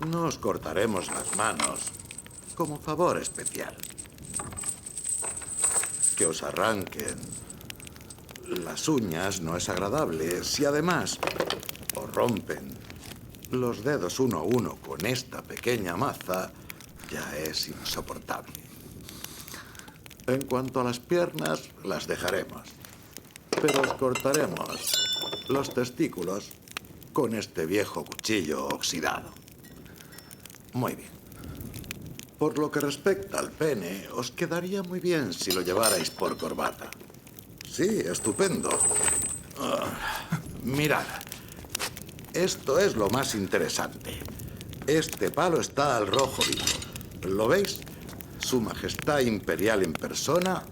No os cortaremos las manos como favor especial. Que os arranquen las uñas no es agradable. Si además os rompen los dedos uno a uno con esta pequeña maza, ya es insoportable. En cuanto a las piernas, las dejaremos. Pero os cortaremos los testículos con este viejo cuchillo oxidado. Muy bien. Por lo que respecta al pene, os quedaría muy bien si lo llevarais por corbata. Sí, estupendo. Mirad, esto es lo más interesante. Este palo está al rojo vivo. ¿Lo veis? Su Majestad Imperial en persona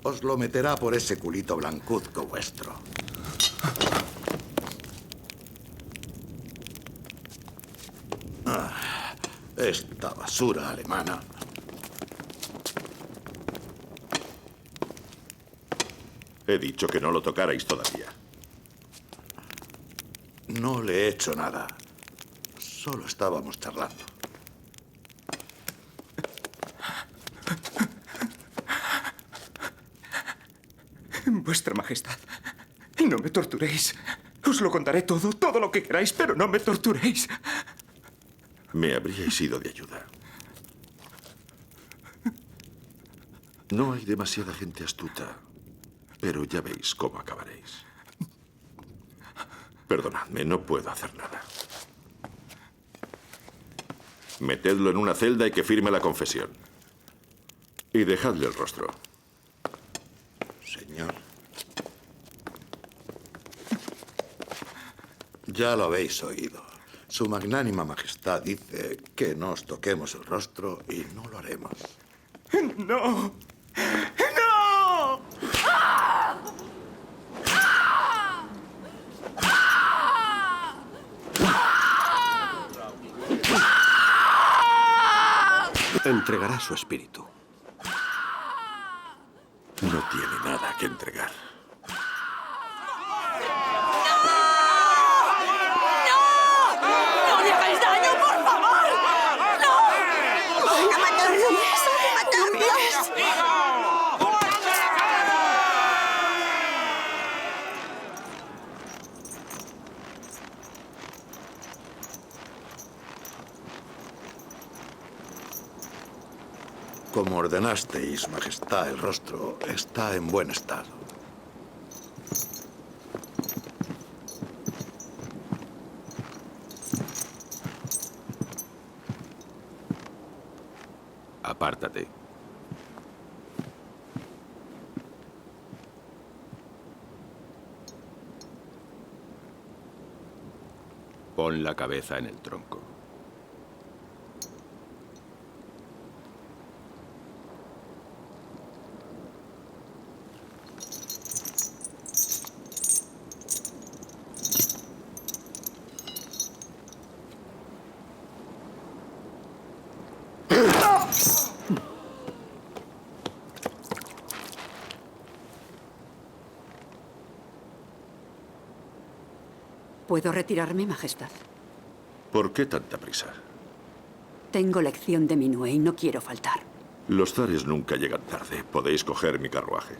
os lo meterá por ese culito blancuzco vuestro. Esta basura alemana. He dicho que no lo tocarais todavía. No le he hecho nada. Solo estábamos charlando. Vuestra Majestad, no me torturéis. Os lo contaré todo lo que queráis, pero no me torturéis. Me habríais sido de ayuda. No hay demasiada gente astuta, pero ya veis cómo acabaréis. Perdonadme, no puedo hacer nada. Metedlo en una celda y que firme la confesión. Y dejadle el rostro. Señor. Ya lo habéis oído. Su magnánima majestad dice que no os toquemos el rostro y no lo haremos. ¡No! ¡No! Entregará su espíritu. No tiene nada que entregar. ¡No le hagáis daño, por favor! ¡No! ¡Van a matarlo! ¡Van a matarlo! Como ordenasteis, majestad, el rostro está en buen estado. Apártate. Pon la cabeza en el tronco. ¿Puedo retirarme, Majestad? ¿Por qué tanta prisa? Tengo lección de Minue y no quiero faltar. Los zares nunca llegan tarde. Podéis coger mi carruaje.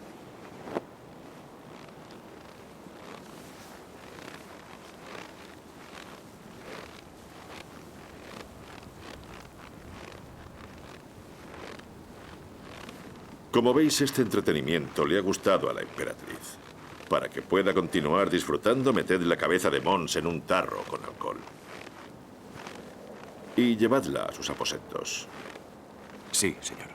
Como veis, este entretenimiento le ha gustado a la emperatriz. Para que pueda continuar disfrutando, meted la cabeza de Mons en un tarro con alcohol. Y llevadla a sus aposentos. Sí, señor.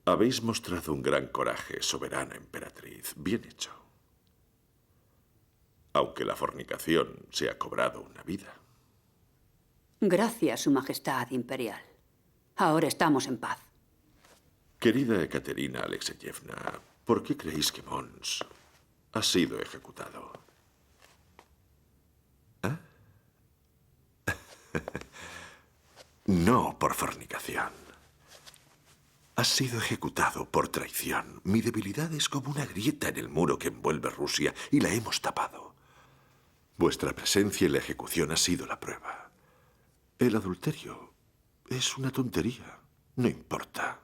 Habéis mostrado un gran coraje, soberana emperatriz. Bien hecho. Aunque la fornicación se ha cobrado una vida. Gracias, Su Majestad Imperial. Ahora estamos en paz. Querida Ekaterina Alexeyevna, ¿por qué creéis que Mons ha sido ejecutado? No por fornicación. Has sido ejecutado por traición. Mi debilidad es como una grieta en el muro que envuelve Rusia y la hemos tapado. Vuestra presencia en la ejecución ha sido la prueba. El adulterio es una tontería. No importa.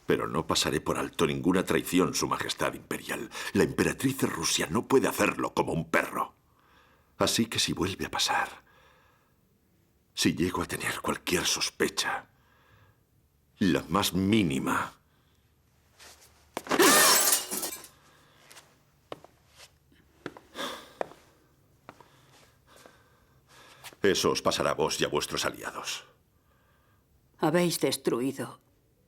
Pero no pasaré por alto ninguna traición, Su Majestad Imperial. La emperatriz de Rusia no puede hacerlo como un perro. Así que si vuelve a pasar, si llego a tener cualquier sospecha, la más mínima, eso os pasará a vos y a vuestros aliados. Habéis destruido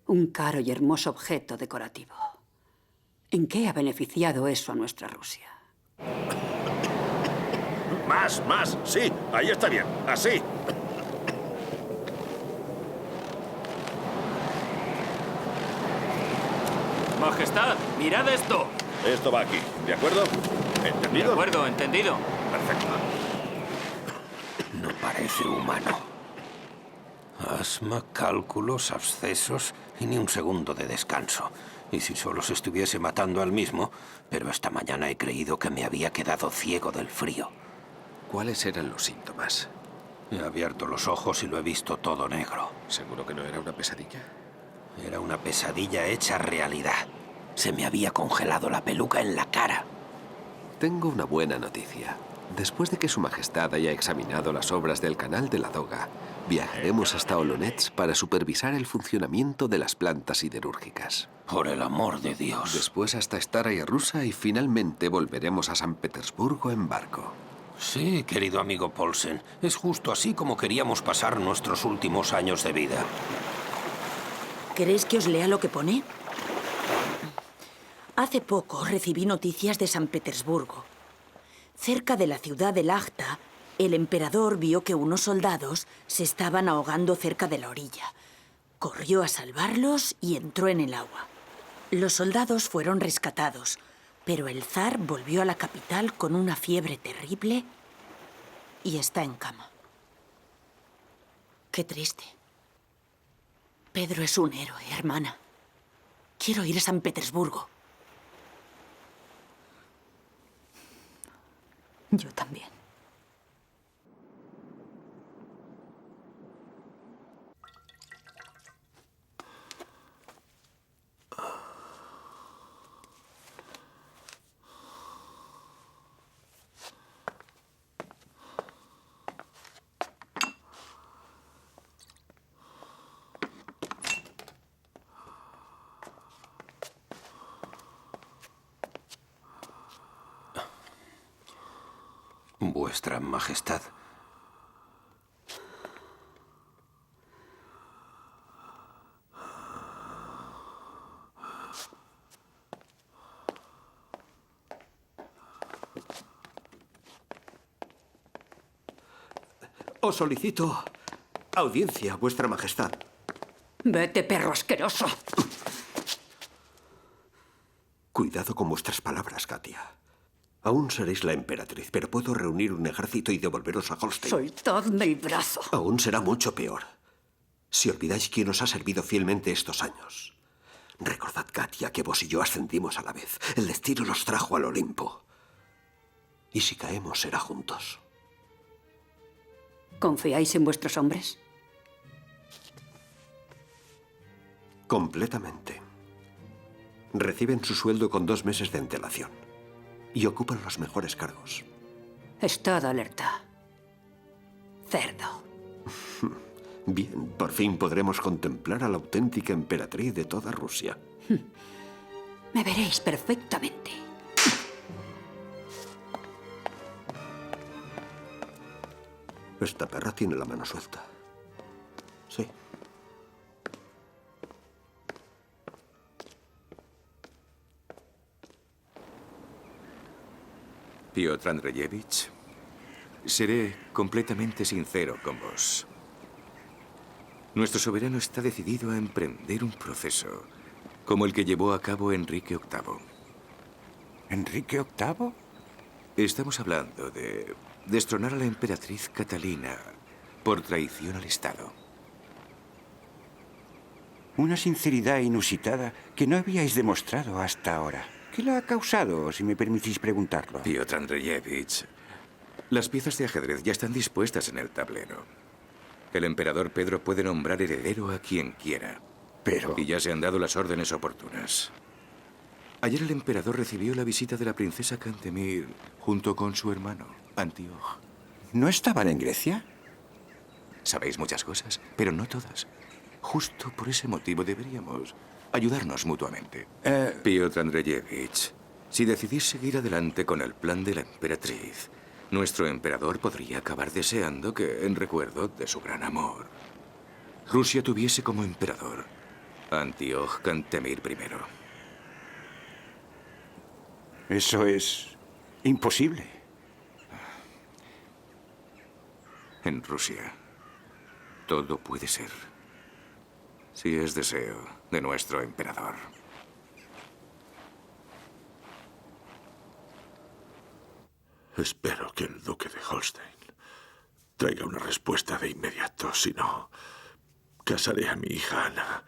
un caro y hermoso objeto decorativo. ¿En qué ha beneficiado eso a nuestra Rusia? Más, más. Sí, ahí está bien. Así. Majestad, mirad esto. Esto va aquí, ¿de acuerdo? De ¿Entendido? acuerdo, entendido. Perfecto. No parece humano. Asma, cálculos, abscesos y ni un segundo de descanso. Y si solo se estuviese matando al mismo, pero esta mañana he creído que me había quedado ciego del frío. ¿Cuáles eran los síntomas? He abierto los ojos y lo he visto todo negro. ¿Seguro que no era una pesadilla? Era una pesadilla hecha realidad. Se me había congelado la peluca en la cara. Tengo una buena noticia. Después de que Su Majestad haya examinado las obras del Canal de la Doga, viajaremos hasta Olonets para supervisar el funcionamiento de las plantas siderúrgicas. Por el amor de Dios. Después hasta Staraya Rusa y finalmente volveremos a San Petersburgo en barco. Sí, querido amigo Paulsen. Es justo así como queríamos pasar nuestros últimos años de vida. ¿Queréis que os lea lo que pone? Hace poco recibí noticias de San Petersburgo. Cerca de la ciudad de Lajta, el emperador vio que unos soldados se estaban ahogando cerca de la orilla. Corrió a salvarlos y entró en el agua. Los soldados fueron rescatados, pero el zar volvió a la capital con una fiebre terrible y está en cama. Qué triste. Pedro es un héroe, hermana. Quiero ir a San Petersburgo. Yo también. Vuestra Majestad. Os solicito audiencia, Vuestra Majestad. Vete, perro asqueroso. Cuidado con vuestras palabras, Katia. Aún seréis la emperatriz, pero puedo reunir un ejército y devolveros a Holstein. Soltad mi brazo. Aún será mucho peor. Si olvidáis quién os ha servido fielmente estos años. Recordad, Katia, que vos y yo ascendimos a la vez. El destino nos trajo al Olimpo. Y si caemos, será juntos. ¿Confiáis en vuestros hombres? Completamente. Reciben su sueldo con 2 meses de antelación. Y ocupan los mejores cargos. Estad alerta. Cerdo. Bien, por fin podremos contemplar a la auténtica emperatriz de toda Rusia. Me veréis perfectamente. Esta perra tiene la mano suelta. Sí. Piotr Andreyevich, seré completamente sincero con vos. Nuestro soberano está decidido a emprender un proceso como el que llevó a cabo Enrique VIII. ¿Enrique VIII? Estamos hablando de destronar a la emperatriz Catalina por traición al Estado. Una sinceridad inusitada que no habíais demostrado hasta ahora. ¿Qué la ha causado, si me permitís preguntarlo? Piotr Andreyevich, las piezas de ajedrez ya están dispuestas en el tablero. El emperador Pedro puede nombrar heredero a quien quiera. Pero... Y ya se han dado las órdenes oportunas. Ayer el emperador recibió la visita de la princesa Cantemir junto con su hermano, Antíoco. ¿No estaban en Grecia? Sabéis muchas cosas, pero no todas. Justo por ese motivo deberíamos ayudarnos mutuamente. Piotr Andreyevich, si decidís seguir adelante con el plan de la emperatriz, nuestro emperador podría acabar deseando que, en recuerdo de su gran amor, Rusia tuviese como emperador a Antíoco Cantemir I. Eso es imposible. En Rusia, todo puede ser, si es deseo de nuestro emperador. Espero que el duque de Holstein traiga una respuesta de inmediato. Si no, casaré a mi hija Ana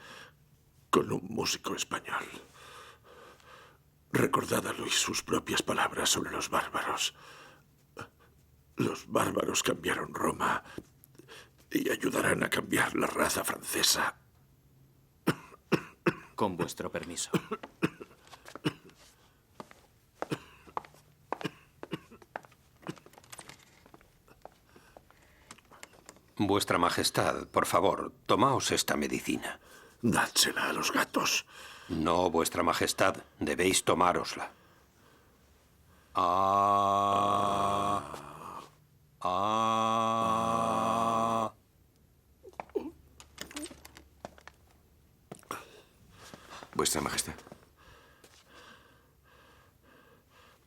con un músico español. Recordad a Luis sus propias palabras sobre los bárbaros. Los bárbaros cambiaron Roma y ayudarán a cambiar la raza francesa. Con vuestro permiso. Vuestra Majestad, por favor, tomaos esta medicina. Dádsela a los gatos. No, Vuestra Majestad, debéis tomárosla. Vuestra Majestad.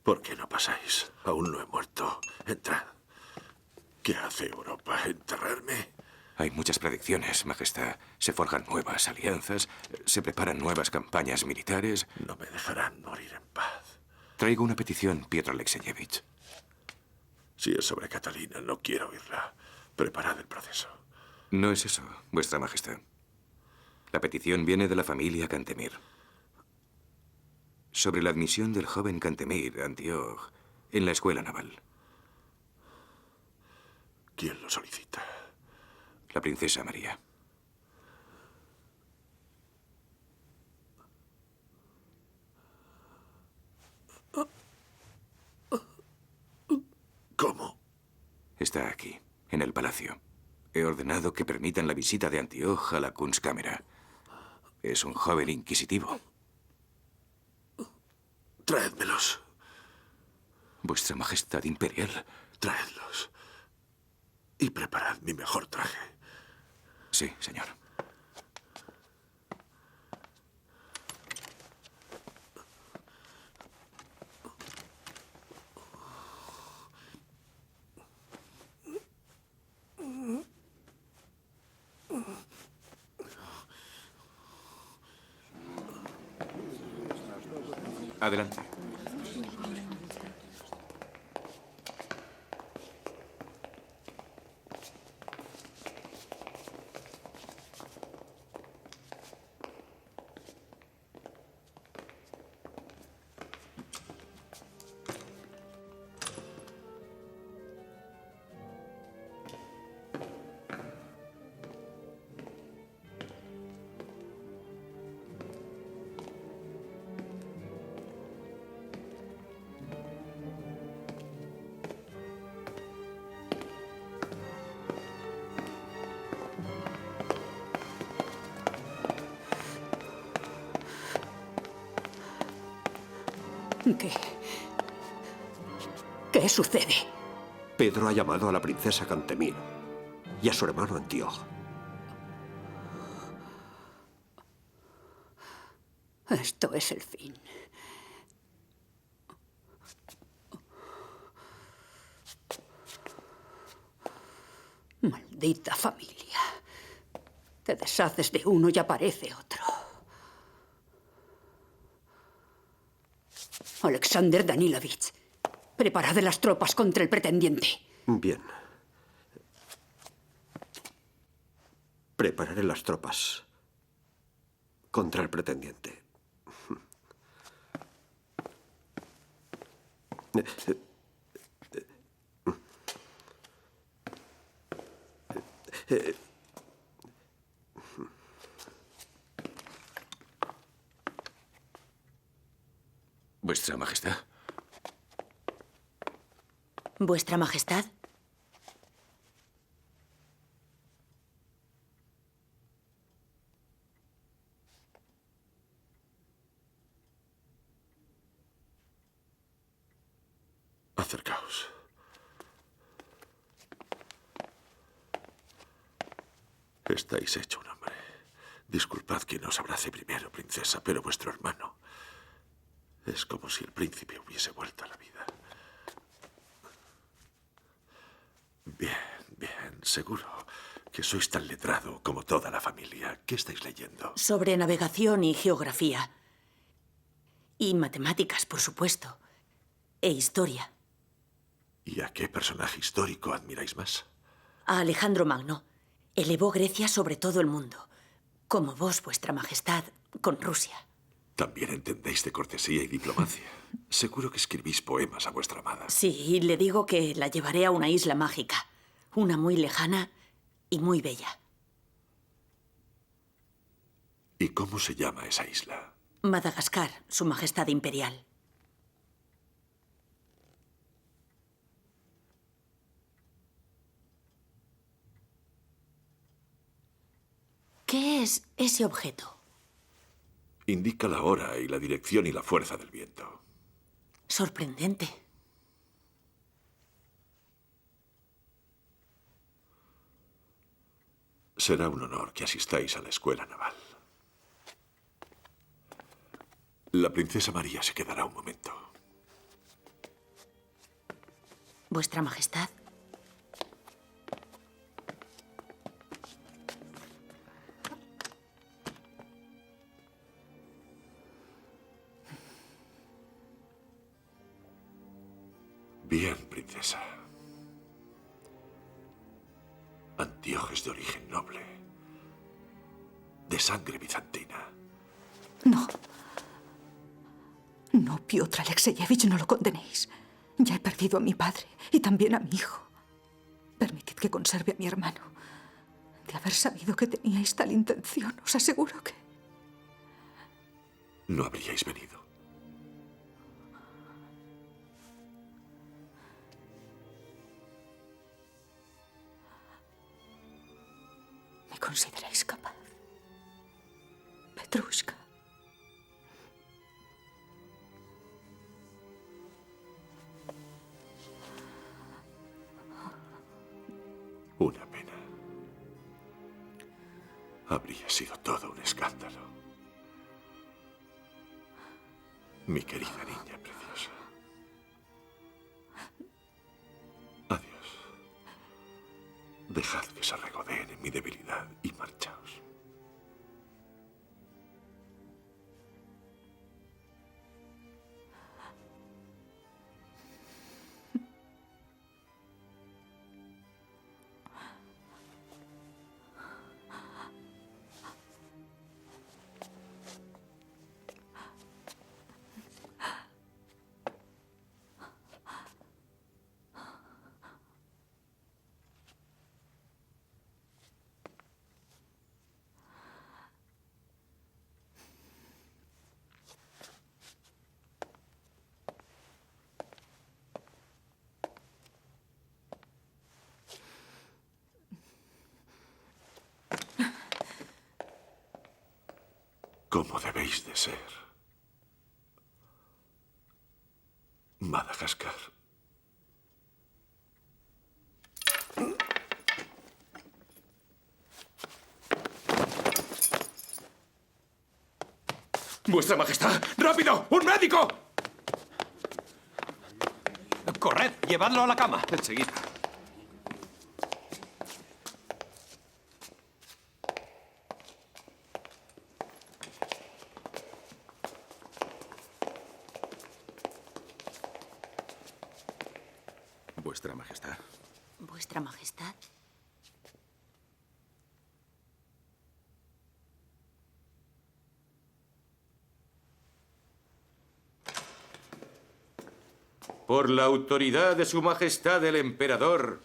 ¿Por qué no pasáis? Aún no he muerto. Entrad. ¿Qué hace Europa? ¿Enterrarme? Hay muchas predicciones, Majestad. Se forjan nuevas alianzas, se preparan nuevas campañas militares. No me dejarán morir en paz. Traigo una petición, Piotr Alexeyevich. Si es sobre Catalina, no quiero oírla. Preparad el proceso. No es eso, Vuestra Majestad. La petición viene de la familia Cantemir. Sobre la admisión del joven Cantemir, Antíoco, en la escuela naval. ¿Quién lo solicita? La princesa María. ¿Cómo? Está aquí, en el palacio. He ordenado que permitan la visita de Antíoco a la Kunstkamera. Es un joven inquisitivo. Traédmelos. Vuestra Majestad Imperial. Traedlos. Y preparad mi mejor traje. Sí, señor. Adelante. ¿Qué sucede? Pedro ha llamado a la princesa Cantemir y a su hermano Antíoco. Esto es el fin. Maldita familia. Te deshaces de uno y aparece otro. Alexander Danilovich, preparad las tropas contra el pretendiente. Bien. Prepararé las tropas contra el pretendiente. Vuestra Majestad. ¿Vuestra Majestad? Acercaos. Estáis hecho un hombre. Disculpad que os abrace primero, princesa, pero vuestro hermano es como si el príncipe hubiese vuelto a la vida. Bien, bien, seguro que sois tan letrado como toda la familia. ¿Qué estáis leyendo? Sobre navegación y geografía. Y matemáticas, por supuesto. E historia. ¿Y a qué personaje histórico admiráis más? A Alejandro Magno. Elevó Grecia sobre todo el mundo. Como vos, vuestra Majestad, con Rusia. También entendéis de cortesía y diplomacia. Seguro que escribís poemas a vuestra amada. Sí, y le digo que la llevaré a una isla mágica. Una muy lejana y muy bella. ¿Y cómo se llama esa isla? Madagascar, Su Majestad Imperial. ¿Qué es ese objeto? Indica la hora y la dirección y la fuerza del viento. Sorprendente. Será un honor que asistáis a la escuela naval. La princesa María se quedará un momento. Vuestra Majestad. Bien, princesa. Antíoco es de origen noble. De sangre bizantina. No. No, Piotr Alexeyevich, no lo condenéis. Ya he perdido a mi padre y también a mi hijo. Permitid que conserve a mi hermano. De haber sabido que teníais tal intención, os aseguro que... No habríais venido. ¿Me consideráis capaz? Petrushka. Una pena. Habría sido todo un escándalo. Mi querida niña preciosa. Adiós. Dejad que se regodeen en mi debilidad y marchaos. Como debéis de ser. Madagascar. ¡Vuestra Majestad! ¡Rápido! ¡Un médico! ¡Corred! ¡Llevadlo a la cama! Enseguida. Vuestra Majestad. Vuestra Majestad. Por la autoridad de Su Majestad el Emperador,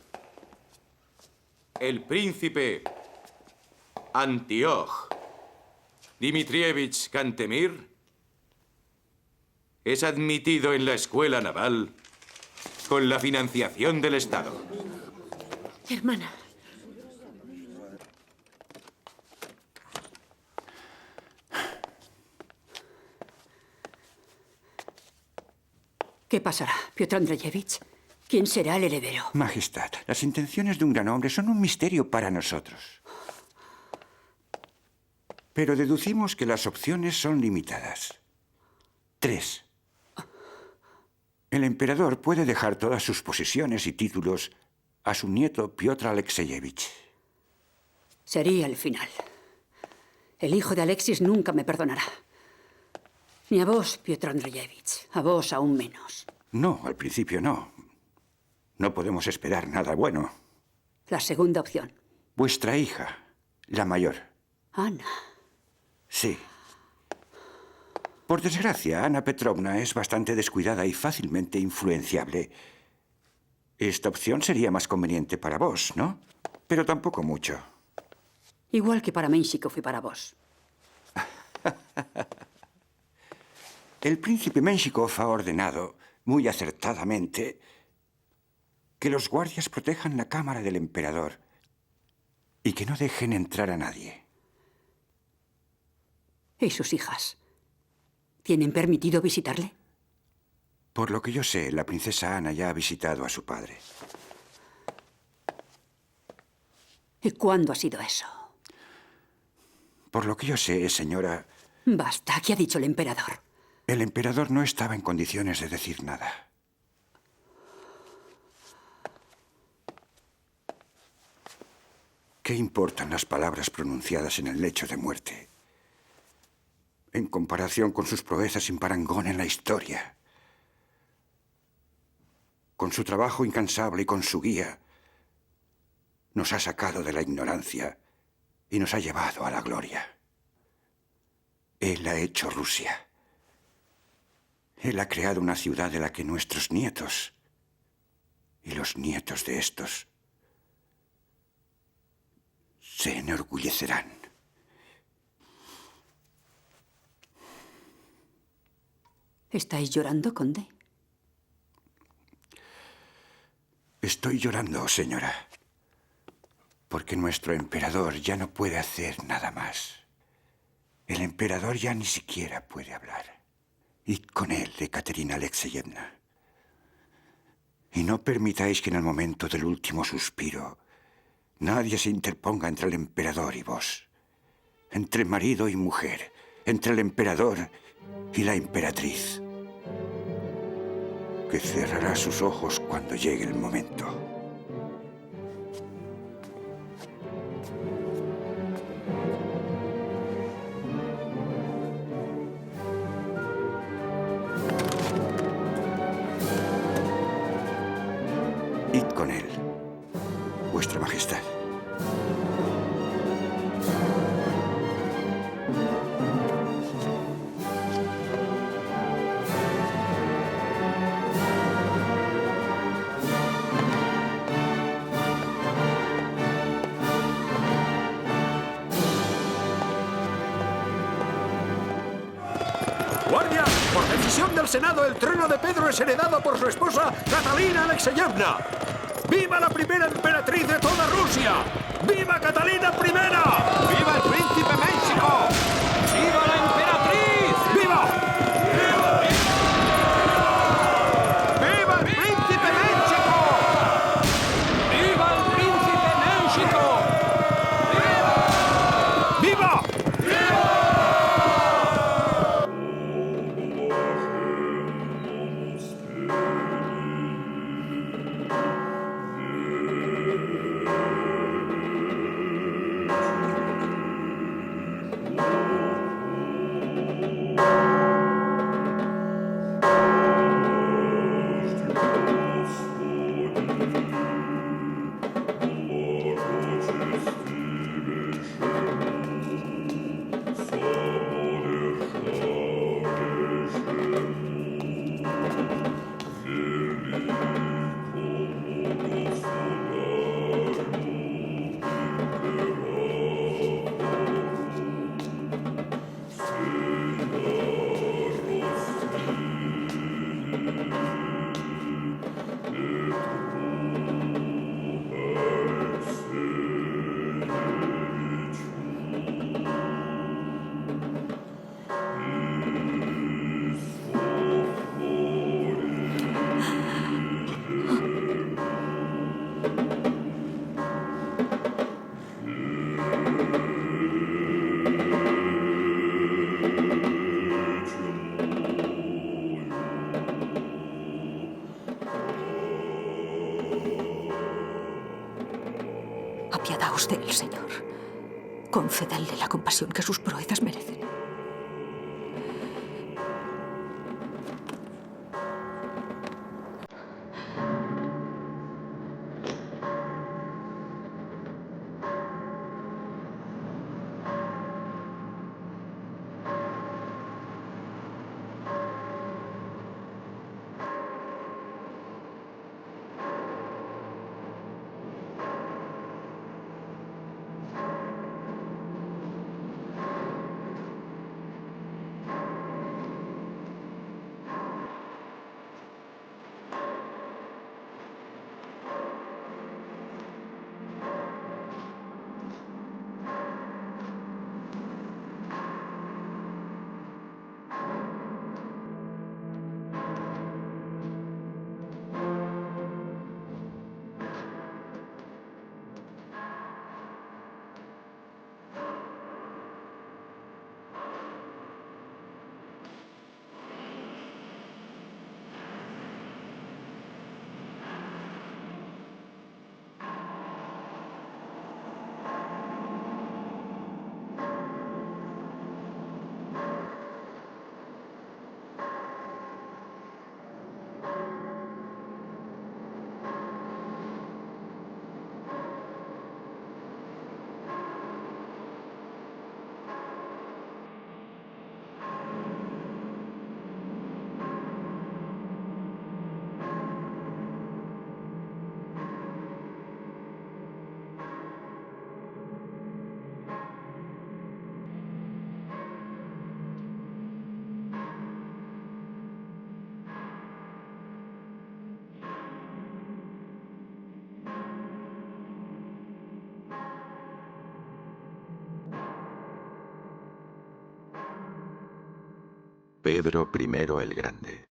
el príncipe Antioch Dmitrievich Cantemir es admitido en la escuela naval con la financiación del Estado. Hermana. ¿Qué pasará, Piotr Andreyevich? ¿Quién será el heredero? Majestad, las intenciones de un gran hombre son un misterio para nosotros. Pero deducimos que las opciones son limitadas. 3. El emperador puede dejar todas sus posesiones y títulos a su nieto Piotr Alexeyevich. Sería el final. El hijo de Alexis nunca me perdonará. Ni a vos, Piotr Andreyevich. A vos aún menos. No, al principio no. No podemos esperar nada bueno. La segunda opción. Vuestra hija, la mayor. Ana. Sí. Por desgracia, Ana Petrovna es bastante descuidada y fácilmente influenciable. Esta opción sería más conveniente para vos, ¿no? Pero tampoco mucho. Igual que para Menshikov y para vos. El príncipe Menshikov ha ordenado, muy acertadamente, que los guardias protejan la cámara del emperador y que no dejen entrar a nadie. ¿Y sus hijas? ¿Tienen permitido visitarle? Por lo que yo sé, la princesa Ana ya ha visitado a su padre. ¿Y cuándo ha sido eso? Por lo que yo sé, señora... Basta, ¿qué ha dicho el emperador? El emperador no estaba en condiciones de decir nada. ¿Qué importan las palabras pronunciadas en el lecho de muerte en comparación con sus proezas sin parangón en la historia? Con su trabajo incansable y con su guía, nos ha sacado de la ignorancia y nos ha llevado a la gloria. Él ha hecho Rusia. Él ha creado una ciudad de la que nuestros nietos y los nietos de estos se enorgullecerán. ¿Estáis llorando, conde? Estoy llorando, señora, porque nuestro emperador ya no puede hacer nada más. El emperador ya ni siquiera puede hablar. Id con él, Ekaterina Alexeyevna. Y no permitáis que en el momento del último suspiro nadie se interponga entre el emperador y vos. Entre marido y mujer. Entre el emperador y la emperatriz. Que cerrará sus ojos cuando llegue el momento. Id con él, Vuestra Majestad. ¡Guardia! Por decisión del Senado, el trono de Pedro es heredado por su esposa, Catalina Alexeyevna. ¡Viva la primera emperatriz de toda Rusia! ¡Viva Catalina I! ¡Viva el príncipe Menshikov! ¡Viva la emperatriz! ¡Viva! ¡Viva! ¡Viva el príncipe Menshikov! ¡Viva el príncipe Menshikov! ¡Viva! ¡Viva! apiadaos de él, Señor. Concededle la compasión que sus proezas merecen. Pedro I el Grande.